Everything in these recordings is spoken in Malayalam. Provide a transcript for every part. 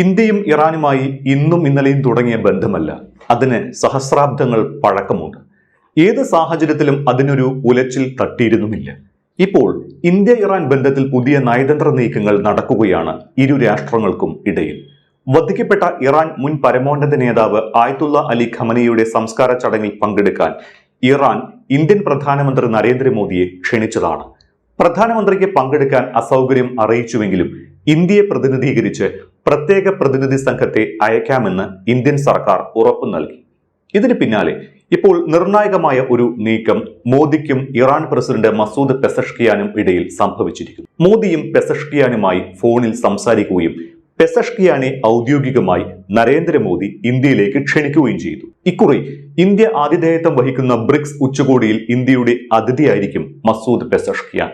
ഇന്ത്യയും ഇറാനുമായി ഇന്നും ഇന്നലെയും തുടങ്ങിയ ബന്ധമല്ല, അതിന് സഹസ്രാബ്ദങ്ങൾ പഴക്കമുണ്ട്. ഏത് സാഹചര്യത്തിലും അതിനൊരു ഉലച്ചിൽ തട്ടിയിരുന്നുമില്ല. ഇപ്പോൾ ഇന്ത്യ ഇറാൻ ബന്ധത്തിൽ പുതിയ നയതന്ത്ര നീക്കങ്ങൾ നടക്കുകയാണ് ഇരു രാഷ്ട്രങ്ങൾക്കും ഇടയിൽ. വധിക്കപ്പെട്ട ഇറാൻ മുൻ പരമോന്നത നേതാവ് ആയത്തുള്ള അലി ഖമനിയുടെ സംസ്കാര ചടങ്ങിൽ പങ്കെടുക്കാൻ ഇറാൻ ഇന്ത്യൻ പ്രധാനമന്ത്രി നരേന്ദ്രമോദിയെ ക്ഷണിച്ചതാണ്. പ്രധാനമന്ത്രിക്ക് പങ്കെടുക്കാൻ അസൗകര്യം അറിയിച്ചുവെങ്കിലും ഇന്ത്യയെ പ്രതിനിധീകരിച്ച് പ്രത്യേക പ്രതിനിധി സംഘത്തെ അയക്കാമെന്ന് ഇന്ത്യൻ സർക്കാർ ഉറപ്പു നൽകി. ഇതിന് പിന്നാലെ ഇപ്പോൾ നിർണായകമായ ഒരു നീക്കം മോദിക്കും ഇറാൻ പ്രസിഡന്റ് മസൂദ് പെസഷ്കിയാനും ഇടയിൽ സംഭവിച്ചിരിക്കുന്നു. മോദിയും പെസഷ്കിയാനുമായി ഫോണിൽ സംസാരിക്കുകയും പെസഷ്കിയാനെ ഔദ്യോഗികമായി നരേന്ദ്രമോദി ഇന്ത്യയിലേക്ക് ക്ഷണിക്കുകയും ചെയ്തു. ഇക്കുറി ഇന്ത്യ ആതിഥേയത്വം വഹിക്കുന്ന ബ്രിക്സ് ഉച്ചകോടിയിൽ ഇന്ത്യയുടെ അതിഥിയായിരിക്കും മസൂദ് പെസഷ്കിയാൻ.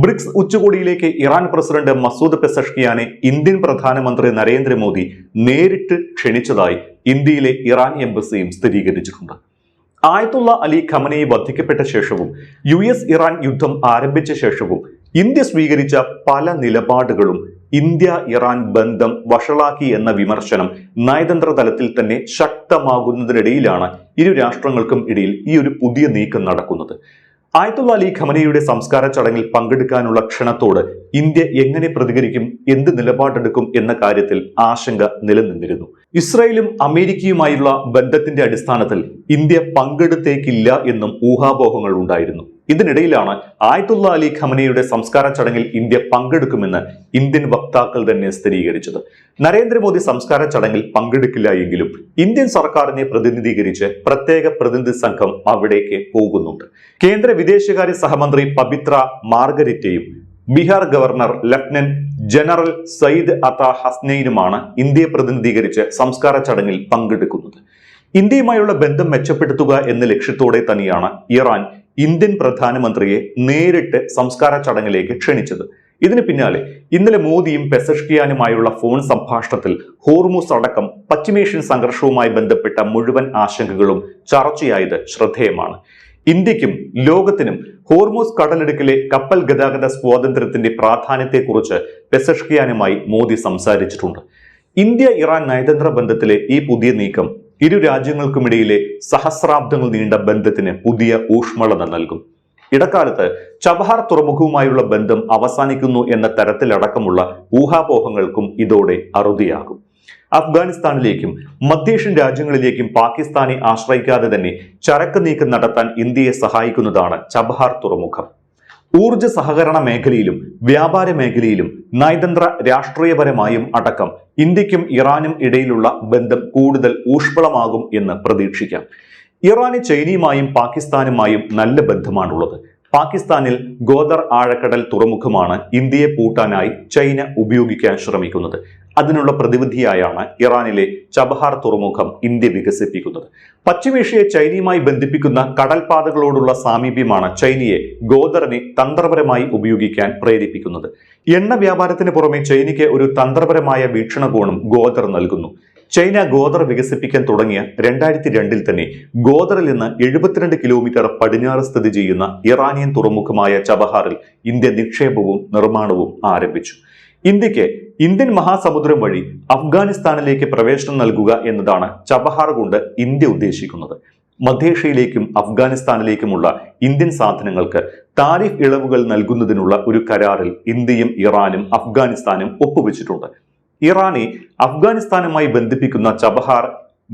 ബ്രിക്സ് ഉച്ചകോടിയിലേക്ക് ഇറാൻ പ്രസിഡന്റ് മസൂദ് പെസഷ്കിയാനെ ഇന്ത്യൻ പ്രധാനമന്ത്രി നരേന്ദ്രമോദി നേരിട്ട് ക്ഷണിച്ചതായി ഇന്ത്യയിലെ ഇറാൻ എംബസിയും സ്ഥിരീകരിച്ചിട്ടുണ്ട്. ആയത്തുള്ള അലി ഖമനയി വധിക്കപ്പെട്ട ശേഷവും US ഇറാൻ യുദ്ധം ആരംഭിച്ച ശേഷവും ഇന്ത്യ സ്വീകരിച്ച പല നിലപാടുകളും ഇന്ത്യ ഇറാൻ ബന്ധം വഷളാക്കി എന്ന വിമർശനം നയതന്ത്ര തലത്തിൽ തന്നെ ശക്തമാകുന്നതിനിടയിലാണ് ഇരു രാഷ്ട്രങ്ങൾക്കും ഇടയിൽ ഈ ഒരു പുതിയ നീക്കം നടക്കുന്നത്. ആയത്തുള്ള അലി ഖമനയുടെ സംസ്കാര ചടങ്ങിൽ പങ്കെടുക്കാനുള്ള ക്ഷണത്തോട് ഇന്ത്യ എങ്ങനെ പ്രതികരിക്കും, എന്ത് നിലപാടെടുക്കും എന്ന കാര്യത്തിൽ ആശങ്ക നിലനിന്നിരുന്നു. ഇസ്രായേലും അമേരിക്കയുമായുള്ള ബന്ധത്തിന്റെ അടിസ്ഥാനത്തിൽ ഇന്ത്യ പങ്കെടുത്തേക്കില്ല എന്നും ഊഹാപോഹങ്ങൾ ഉണ്ടായിരുന്നു. ഇതിനിടയിലാണ് ആയത്തുള്ള അലി ഖമനയുടെ സംസ്കാര ചടങ്ങിൽ ഇന്ത്യ പങ്കെടുക്കുമെന്ന് ഇന്ത്യൻ വക്താക്കൾ തന്നെ സ്ഥിരീകരിച്ചത്. നരേന്ദ്രമോദി സംസ്കാര ചടങ്ങിൽ പങ്കെടുക്കില്ല എങ്കിലും ഇന്ത്യൻ സർക്കാരിനെ പ്രതിനിധീകരിച്ച് പ്രത്യേക പ്രതിനിധി സംഘം അവിടേക്ക് പോകുന്നുണ്ട്. കേന്ദ്ര വിദേശകാര്യ സഹമന്ത്രി പബിത്ര മാർഗരിറ്റയും Bihar governor lieutenant general Syed Ata ഹസ്നൈനുമാണ് ഇന്ത്യയെ പ്രതിനിധീകരിച്ച് സംസ്കാര ചടങ്ങിൽ പങ്കെടുക്കുന്നത്. ഇന്ത്യയുമായുള്ള ബന്ധം മെച്ചപ്പെടുത്തുക എന്ന ലക്ഷ്യത്തോടെ തന്നെയാണ് ഇറാൻ ഇന്ത്യൻ പ്രധാനമന്ത്രിയെ നേരിട്ട് സംസ്കാര ചടങ്ങിലേക്ക് ക്ഷണിച്ചത്. ഇതിന് പിന്നാലെ ഇന്നലെ മോദിയും പെസഷ്കിയാനുമായുള്ള ഫോൺ സംഭാഷണത്തിൽ ഹോർമുസ് അടക്കം പശ്ചിമേഷ്യൻ സംഘർഷവുമായി ബന്ധപ്പെട്ട മുഴുവൻ ആശങ്കകളും ചർച്ചയായത് ശ്രദ്ധേയമാണ്. ഇന്ത്യക്കും ലോകത്തിനും ഹോർമുസ് കടലിടുക്കിലെ കപ്പൽ ഗതാഗത സ്വാതന്ത്ര്യത്തിന്റെ പ്രാധാന്യത്തെക്കുറിച്ച് പെസഷ്കിയാനുമായി മോദി സംസാരിച്ചിട്ടുണ്ട്. ഇന്ത്യ ഇറാൻ നയതന്ത്ര ബന്ധത്തിലെ ഈ പുതിയ നീക്കം ഇരു രാജ്യങ്ങൾക്കുമിടയിലെ സഹസ്രാബ്ദങ്ങൾ നീണ്ട ബന്ധത്തിന് പുതിയ ഊഷ്മളത നൽകും. ഇടക്കാലത്ത് ചബഹാർ തുറമുഖവുമായുള്ള ബന്ധം അവസാനിക്കുന്നു എന്ന തരത്തിലടക്കമുള്ള ഊഹാപോഹങ്ങൾക്കും ഇതോടെ അറുതിയാകും. അഫ്ഗാനിസ്ഥാനിലേക്കും മധ്യേഷ്യൻ രാജ്യങ്ങളിലേക്കും പാകിസ്ഥാനെ ആശ്രയിക്കാതെ തന്നെ ചരക്ക് നീക്കം നടത്താൻ ഇന്ത്യയെ സഹായിക്കുന്നതാണ് ചബഹാർ തുറമുഖം. ഊർജ സഹകരണ മേഖലയിലും വ്യാപാര മേഖലയിലും നയതന്ത്ര രാഷ്ട്രീയപരമായും അടക്കം ഇന്ത്യക്കും ഇറാനും ഇടയിലുള്ള ബന്ധം കൂടുതൽ ഊഷ്മളമാകും എന്ന് പ്രതീക്ഷിക്കാം. ഇറാന് ചൈനയുമായും പാകിസ്ഥാനുമായും നല്ല ബന്ധമാണുള്ളത്. പാകിസ്ഥാനിൽ ഗോദർ ആഴക്കടൽ തുറമുഖമാണ് ഇന്ത്യയെ പൂട്ടാനായി ചൈന ഉപയോഗിക്കാൻ ശ്രമിക്കുന്നത്. അതിനുള്ള പ്രതിവിധിയായാണ് ഇറാനിലെ ചബഹാർ തുറമുഖം ഇന്ത്യ വികസിപ്പിക്കുന്നത്. പശ്ചിമേഷ്യയെ ചൈനയുമായി ബന്ധിപ്പിക്കുന്ന കടൽപാതകളോടുള്ള സാമീപ്യമാണ് ചൈനയെ ഗോദറിനെ തന്ത്രപരമായി ഉപയോഗിക്കാൻ പ്രേരിപ്പിക്കുന്നത്. എണ്ണ വ്യാപാരത്തിന് പുറമെ ചൈനയ്ക്ക് ഒരു തന്ത്രപരമായ വീക്ഷണകോണും ഗോദർ നൽകുന്നു. ചൈന ഗോദർ വികസിപ്പിക്കാൻ തുടങ്ങിയ 2002 തന്നെ ഗോദറിൽ നിന്ന് 72 കിലോമീറ്റർ പടിഞ്ഞാറ് സ്ഥിതി ചെയ്യുന്ന ഇറാനിയൻ തുറമുഖമായ ചബഹാറിൽ ഇന്ത്യ നിക്ഷേപവും നിർമ്മാണവും ആരംഭിച്ചു. ഇന്ത്യക്ക് ഇന്ത്യൻ മഹാസമുദ്രം വഴി അഫ്ഗാനിസ്ഥാനിലേക്ക് പ്രവേശനം നൽകുക എന്നതാണ് ചബഹാർ കൊണ്ട് ഇന്ത്യ ഉദ്ദേശിക്കുന്നത്. മധ്യേഷ്യയിലേക്കും അഫ്ഗാനിസ്ഥാനിലേക്കുമുള്ള ഇന്ത്യൻ സാധനങ്ങൾക്ക് താരിഫ് ഇളവുകൾ നൽകുന്നതിനുള്ള ഒരു കരാറിൽ ഇന്ത്യയും ഇറാനും അഫ്ഗാനിസ്ഥാനും ഒപ്പുവെച്ചിട്ടുണ്ട്. ഇറാനെ അഫ്ഗാനിസ്ഥാനുമായി ബന്ധിപ്പിക്കുന്ന ചബഹാർ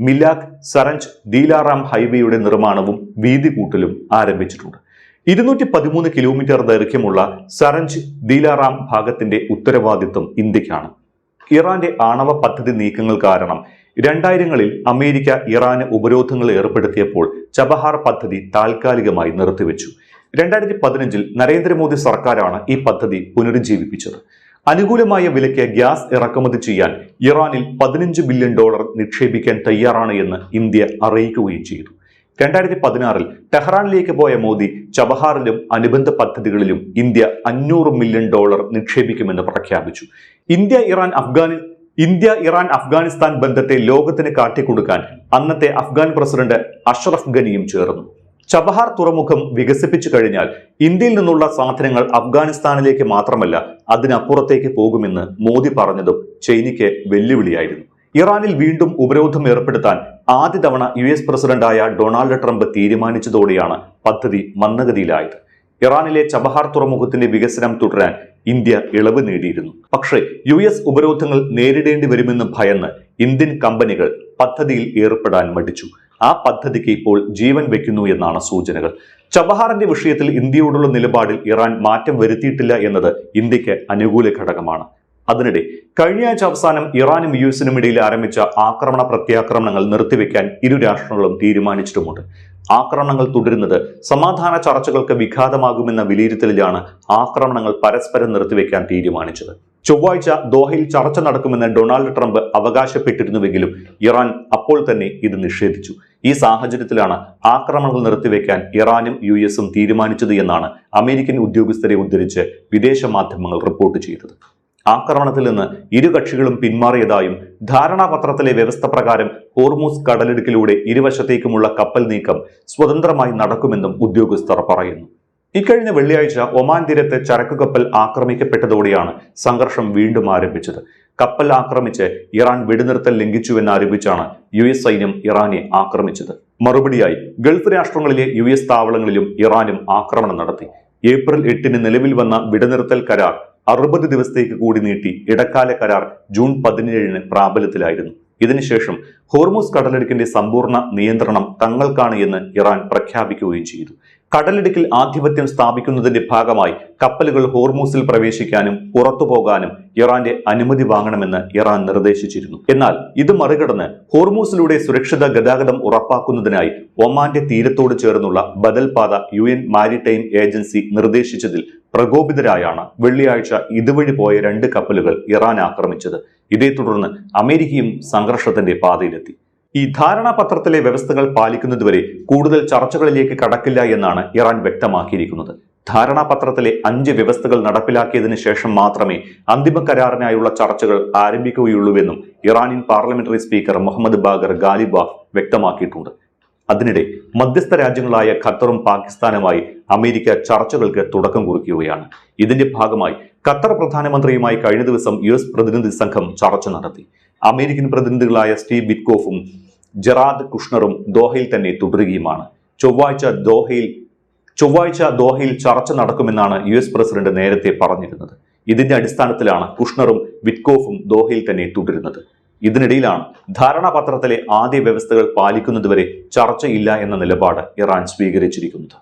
മിലാഖ് സരഞ്ച് ദീലാറാം ഹൈവേയുടെ നിർമ്മാണവും വീതി കൂട്ടലും ആരംഭിച്ചിട്ടുണ്ട്. 213 കിലോമീറ്റർ ദൈർഘ്യമുള്ള സരഞ്ച് ദീലാറാം ഭാഗത്തിന്റെ ഉത്തരവാദിത്വം ഇന്ത്യക്കാണ്. ഇറാന്റെ ആണവ പദ്ധതി നീക്കങ്ങൾ കാരണം 2000-കളിൽ അമേരിക്ക ഇറാന് ഉപരോധങ്ങൾ ഏർപ്പെടുത്തിയപ്പോൾ ചബഹാർ പദ്ധതി താൽക്കാലികമായി നിർത്തിവെച്ചു. 2015-ൽ നരേന്ദ്രമോദി സർക്കാരാണ് ഈ പദ്ധതി പുനരുജ്ജീവിപ്പിച്ചത്. അനുകൂലമായ വിലയ്ക്ക് ഗ്യാസ് ഇറക്കുമതി ചെയ്യാൻ ഇറാനിൽ $15 ബില്യൺ നിക്ഷേപിക്കാൻ തയ്യാറാണ് എന്ന് ഇന്ത്യ അറിയിക്കുകയും ചെയ്തു. 2016-ൽ ടെഹ്റാനിലേക്ക് പോയ മോദി ചബഹാറിലും അനുബന്ധ പദ്ധതികളിലും ഇന്ത്യ $500 മില്യൺ നിക്ഷേപിക്കുമെന്ന് പ്രഖ്യാപിച്ചു. ഇന്ത്യ ഇറാൻ അഫ്ഗാനിസ്ഥാൻ ബന്ധത്തെ ലോകത്തിന് കാട്ടിക്കൊടുക്കാൻ അന്നത്തെ അഫ്ഗാൻ പ്രസിഡന്റ് അഷ്റഫ് ഗനിയും ചേർന്നു. ചബഹാർ തുറമുഖം വികസിപ്പിച്ചു കഴിഞ്ഞാൽ ഇന്ത്യയിൽ നിന്നുള്ള സാധനങ്ങൾ അഫ്ഗാനിസ്ഥാനിലേക്ക് മാത്രമല്ല അതിനപ്പുറത്തേക്ക് പോകുമെന്ന് മോദി പറഞ്ഞതും ചൈനയ്ക്ക് വെല്ലുവിളിയായിരുന്നു. ഇറാനിൽ വീണ്ടും ഉപരോധം ഏർപ്പെടുത്താൻ ആദ്യ തവണ US പ്രസിഡന്റായ ഡൊണാൾഡ് ട്രംപ് തീരുമാനിച്ചതോടെയാണ് പദ്ധതി മന്ദഗതിയിലായത്. ഇറാനിലെ ചബഹാർ തുറമുഖത്തിന്റെ വികസനം തുടരാൻ ഇന്ത്യ ഇളവ് നേടിയിരുന്നു. പക്ഷേ US ഉപരോധങ്ങൾ നേരിടേണ്ടി വരുമെന്ന് ഭയന്ന് ഇന്ത്യൻ കമ്പനികൾ പദ്ധതിയിൽ ഏർപ്പെടാൻ മടിച്ചു. ആ പദ്ധതിക്ക് ഇപ്പോൾ ജീവൻ വെക്കുന്നു എന്നാണ് സൂചനകൾ. ചബഹാറിന്റെ വിഷയത്തിൽ ഇന്ത്യയോടുള്ള നിലപാടിൽ ഇറാൻ മാറ്റം വരുത്തിയിട്ടില്ല എന്നത് ഇന്ത്യക്ക് അനുകൂല ഘടകമാണ്. അതിനിടെ കഴിഞ്ഞ ആഴ്ച അവസാനം ഇറാനും US-നും ഇടയിൽ ആരംഭിച്ച ആക്രമണ പ്രത്യാക്രമണങ്ങൾ നിർത്തിവെക്കാൻ ഇരു രാഷ്ട്രങ്ങളും തീരുമാനിച്ചിട്ടുമുണ്ട്. ആക്രമണങ്ങൾ തുടരുന്നത് സമാധാന ചർച്ചകൾക്ക് വിഘാതമാകുമെന്ന വിലയിരുത്തലിലാണ് ആക്രമണങ്ങൾ പരസ്പരം നിർത്തിവെക്കാൻ തീരുമാനിച്ചത്. ചൊവ്വാഴ്ച ദോഹയിൽ ചർച്ച നടക്കുമെന്ന് ഡൊണാൾഡ് ട്രംപ് അവകാശപ്പെട്ടിരുന്നുവെങ്കിലും ഇറാൻ അപ്പോൾ തന്നെ ഇത് നിഷേധിച്ചു. ഈ സാഹചര്യത്തിലാണ് ആക്രമണങ്ങൾ നിർത്തിവെക്കാൻ ഇറാനും US-ഉം തീരുമാനിച്ചത് എന്നാണ് അമേരിക്കൻ ഉദ്യോഗസ്ഥരെ ഉദ്ധരിച്ച് വിദേശ മാധ്യമങ്ങൾ റിപ്പോർട്ട് ചെയ്തത്. ആക്രമണത്തിൽ നിന്ന് ഇരു കക്ഷികളും പിന്മാറിയതായും ധാരണാപത്രത്തിലെ വ്യവസ്ഥ പ്രകാരം ഹോർമൂസ് കടലിടുക്കിലൂടെ ഇരുവശത്തേക്കുമുള്ള കപ്പൽ നീക്കം സ്വതന്ത്രമായി നടക്കുമെന്നും ഉദ്യോഗസ്ഥർ പറയുന്നു. ഇക്കഴിഞ്ഞ വെള്ളിയാഴ്ച ഒമാൻ തീരത്ത് ചരക്കു കപ്പൽ ആക്രമിക്കപ്പെട്ടതോടെയാണ് സംഘർഷം വീണ്ടും ആരംഭിച്ചത്. കപ്പൽ ആക്രമിച്ച് ഇറാൻ വെടിനിർത്തൽ ലംഘിച്ചുവെന്നാരോപിച്ചാണ് US സൈന്യം ഇറാനെ ആക്രമിച്ചത്. മറുപടിയായി ഗൾഫ് രാഷ്ട്രങ്ങളിലെ US താവളങ്ങളിലും ഇറാനും ആക്രമണം നടത്തി. ഏപ്രിൽ 8-ന് നിലവിൽ വന്ന വെടിനിർത്തൽ കരാർ 60 ദിവസത്തേക്ക് കൂടി നീട്ടി. ഇടക്കാല കരാർ ജൂൺ 17-ന് പ്രാബല്യത്തിലായിരുന്നു. ഇതിനുശേഷം ഹോർമൂസ് കടലിടുക്കിന്റെ സമ്പൂർണ്ണ നിയന്ത്രണം തങ്ങൾക്കാണ് എന്ന് ഇറാൻ പ്രഖ്യാപിക്കുകയും ചെയ്തു. കടലിടുക്കിൽ ആധിപത്യം സ്ഥാപിക്കുന്നതിന്റെ ഭാഗമായി കപ്പലുകൾ ഹോർമൂസിൽ പ്രവേശിക്കാനും പുറത്തു പോകാനും ഇറാന്റെ അനുമതി വാങ്ങണമെന്ന് ഇറാൻ നിർദ്ദേശിച്ചിരുന്നു. എന്നാൽ ഇത് മറികടന്ന് ഹോർമൂസിലൂടെ സുരക്ഷിത ഗതാഗതം ഉറപ്പാക്കുന്നതിനായി ഒമാന്റെ തീരത്തോട് ചേർന്നുള്ള ബദൽ പാത UN മാരിടൈം ഏജൻസി നിർദ്ദേശിച്ചതിൽ പ്രകോപിതരായാണ് വെള്ളിയാഴ്ച ഇതുവഴി പോയ 2 കപ്പലുകൾ ഇറാൻ ആക്രമിച്ചത്. ഇതേ തുടർന്ന് അമേരിക്കയും സംഘർഷത്തിന്റെ പാതയിലെത്തി. ഈ ധാരണാപത്രത്തിലെ വ്യവസ്ഥകൾ പാലിക്കുന്നതുവരെ കൂടുതൽ ചർച്ചകളിലേക്ക് കടക്കില്ല എന്നാണ് ഇറാൻ വ്യക്തമാക്കിയിരിക്കുന്നത്. ധാരണാപത്രത്തിലെ 5 വ്യവസ്ഥകൾ നടപ്പിലാക്കിയതിനു ശേഷം മാത്രമേ അന്തിമ കരാറിനായുള്ള ചർച്ചകൾ ആരംഭിക്കുകയുള്ളൂവെന്നും Iranian parliamentary speaker Mohammad Bagher Ghalibaf വ്യക്തമാക്കിയിട്ടുണ്ട്. അതിനിടെ മധ്യസ്ഥ രാജ്യങ്ങളായ ഖത്തറും പാകിസ്ഥാനുമായി അമേരിക്ക ചർച്ചകൾക്ക് തുടക്കം കുറിക്കുകയാണ്. ഇതിന്റെ ഭാഗമായി ഖത്തർ പ്രധാനമന്ത്രിയുമായി കഴിഞ്ഞ ദിവസം US പ്രതിനിധി സംഘം ചർച്ച നടത്തി. അമേരിക്കൻ പ്രതിനിധികളായ സ്റ്റീവ് വിറ്റ്കോഫും ജെറാഡ് കുഷ്ണറും ദോഹയിൽ തന്നെ തുടരുകയുമാണ്. ചൊവ്വാഴ്ച ദോഹയിൽ ചർച്ച നടക്കുമെന്നാണ് US പ്രസിഡന്റ് നേരത്തെ പറഞ്ഞിരുന്നത്. ഇതിന്റെ അടിസ്ഥാനത്തിലാണ് കുഷ്ണറും വിറ്റ്കോഫും ദോഹയിൽ തന്നെ തുടരുന്നത്. ഇതിനിടയിലാണ് ധാരണാപത്രത്തിലെ ആദ്യ വ്യവസ്ഥകൾ പാലിക്കുന്നതുവരെ ചർച്ചയില്ല എന്ന നിലപാട് ഇറാൻ സ്വീകരിച്ചിരിക്കുന്നത്.